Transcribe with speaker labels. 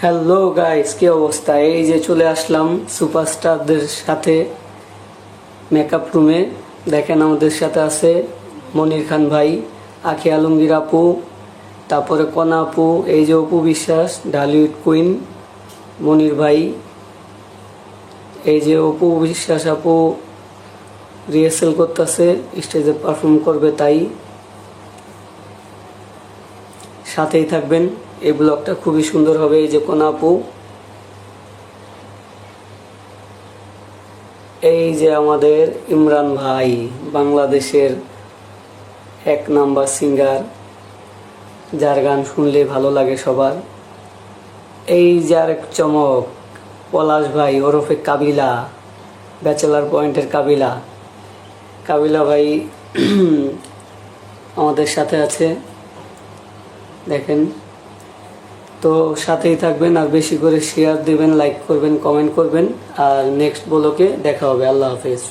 Speaker 1: Hello guys, কি অবস্থা? এই যে চলে আসলাম সুপারস্টারদের সাথে মেকআপ রুমে। দেখেন আমাদের সাথে আছে মনির খান ভাই, আখি আলমগীর আপু, তারপরে কনা আপু, এই যে অপু বিশ্বাস, ঢালিউড কুইন, মনির ভাই, এই যে অপু বিশ্বাস আপু রিহার্সেল করতেছে, স্টেজে পারফর্ম করবে, তাই সাথেই থাকবেন। এই ব্লগটা খুবই সুন্দর হবে। এই যে কোন আপু, এই যে আমাদের ইমরান ভাই, বাংলাদেশের 1 নাম্বার সিঙ্গার, যার গান শুনলে ভালো লাগে সবার। এই যে আরেক চমক, পলাশ ভাই ওরফে কাবিলা, ব্যাচেলার পয়েন্টের কাবিলা। কাবিলা ভাই আমাদের সাথে আছে, দেখেন। তো সাথেই থাকবেন, আর বেশি করে শেয়ার দিবেন, লাইক করবেন, কমেন্ট করবেন। আর নেক্সট ব্লগে দেখা হবে। আল্লাহ হাফেজ।